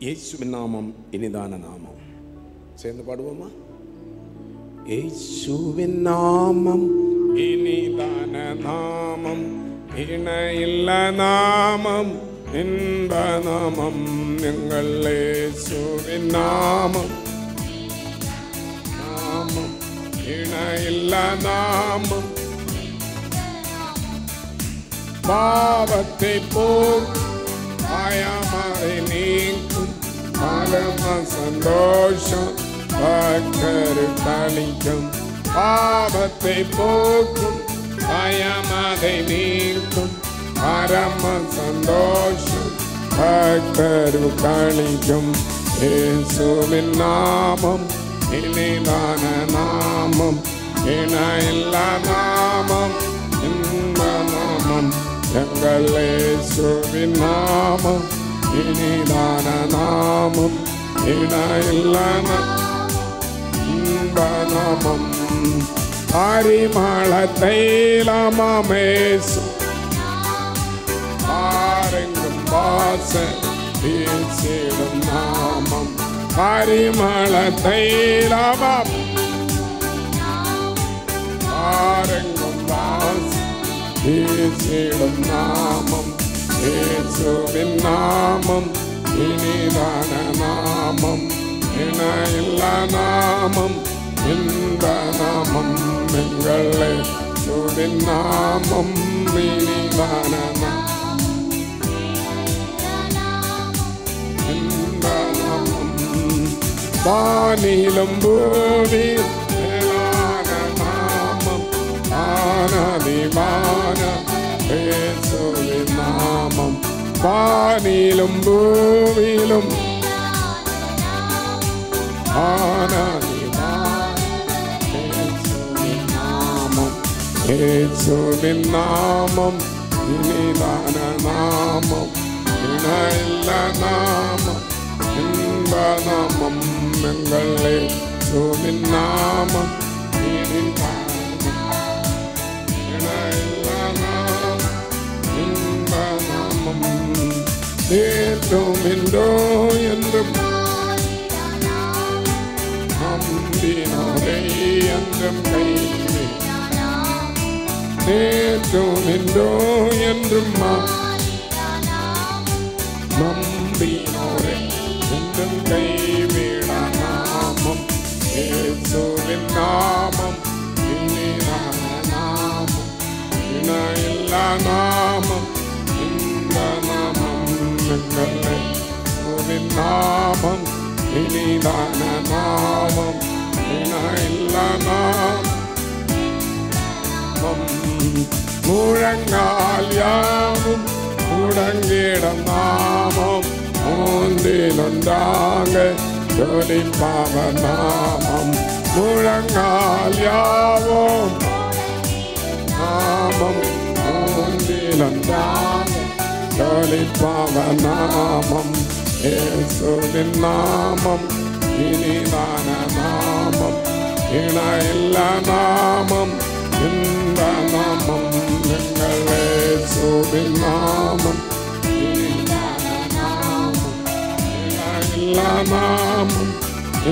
இயேசுவின் நாமம் இனிதான நாமம். சேர்ந்து பாடுவோமா? இயேசுவின் நாமம் இனிதான நாமம், இணையில்ல நாமம், இன்ப நாமம், எங்கள் இயேசுவின் நாமம். நாமம் இணையில்ல நாமம், பாவத்தை போக்கும் பயமறை நீக்கும் பரம சந்தோஷம் பக்தருக்கு அளிக்கும். பாவத்தை போக்கும் பயமறை நீக்கும் பரம சந்தோஷம் பக்தருக்கு அளிக்கும். இயேசுவின் நாமம் இனிதான நாமம், இணையில்ல நாமம், இன்ப நாமம், எங்கள் இயேசுவின் நாமம் இனிதான நாமம், இணையில்ல இன்ப நாமம். பரிமள தைலமேசு ஆரெங்கும் வாசம் வீசிடும் நாமம். பரிமள தைலமம் ஆரெங்கும் வாசம் வீசிடும் நாமம். இயேசுவின் நாமம் இனிதான நாமம், இணையில்ல நாமம், இன்ப நாமம், எங்கள் இயேசுவின் நாமம் இனிதான நாமம், இன்ப நாமம். வானிலும் பூமியும் மேலான நாமம், ஆனதிவான இயேசுவின் நாமம். வானிலும் பூமியிலும் ஆனதிவான இயேசுவின் நாமம். இயேசுவின் நாமம் இனிதான நாமம், இணையில்ல நாமம், இன்ப நாமம், எங்கள் இயேசுவின் நாமம் இனிதான இணையில்ல நாமம், இன்ப நாமம். நேற்றும் இன்றோ என்றும் நம்பினோரை என்றும் கைவிட, நேற்றும் இன்றோ என்றும் நம்பினோரை என்றும் கைவிட நாமம். இயேசுவின் நாமம் இனிதான நாமம், இணையில்ல நாமம், இன்ப நாமம், எங்கள் இயேசுவின் நாமம் இனிதான நாமம், இணையில்ல நாமம். முழங்கால் யாவும் முடங்கிடும் நாமம், மூன்றில் ஒன்றாக ஜொலிப்பவ நாமம். முழங்கால் யாவும் நாமம், மூன்றில் ஒன்றாக ஜொலிப்பவ நாமம். இயேசுவின் நாமம் இனிதான நாமம், இணையில்ல நாமம், இன்ப நாமம், எங்கள் இயேசுவின் நாமம் இனிதான நாமம், இணையில்ல நாமம்,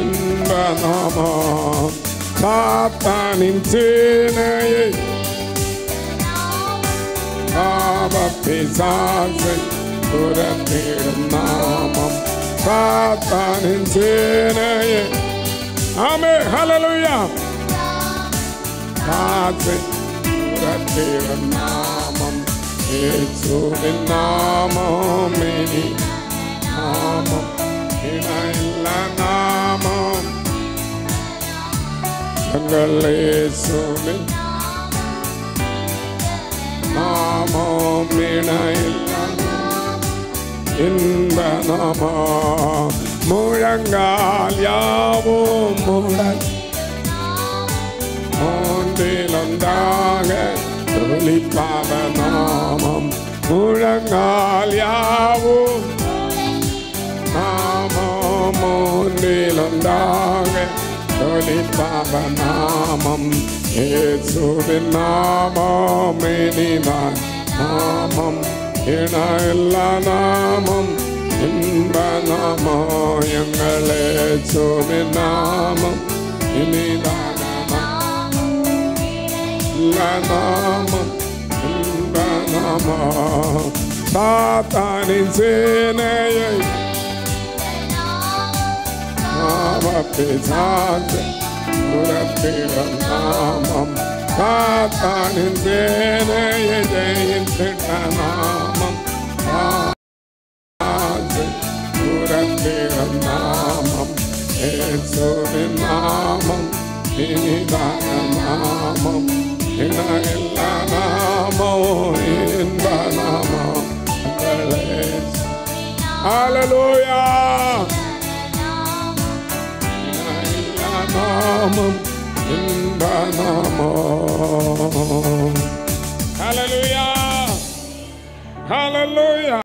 இன்ப நாமம். சாத்தானின் சேனையை பாவப்பிசாசை துரத்திடும் நாமம். சாத்தானின் சேனையை, ஆமென், ஹல்லேலூயா, துரத்திடும் நாமம். இயேசுவின் நாமம் நாமம், இணையில்ல நாமம், எங்கள் இயேசுவின் நாமம் இணையில்ல இன்ப நாமம். முழங்கால் யாவும் மூன்றில் ஒன்றாக ஜொலிப்பவ நாமம். முழங்கால் யாவும் நாமம், மூன்றில் ஒன்றாக ஜொலிப்பவ நாமம். இயேசுவின் நாமம் இனிதான நாமம், இணையில்ல நாமம், இன்ப நாமம் எங்களே சுவின் நாமம் இனிதான நாமம் இன்ப நாமம் சாத்தானின் சேனையை பிசாசை துரத்திடும் நாமம் சாத்தானின் சேனையை ஜெயித்திட்ட நாமம் துரத்திடும் நாமம் இயேசுவின் நாமம் இனிதான நாமம் எல்லா நாமம் இன்ப நாமம் ஹல்லேலூயா நாமம் இன்ப நாமம் ஹல்லேலூயா ஹல்லேலூயா.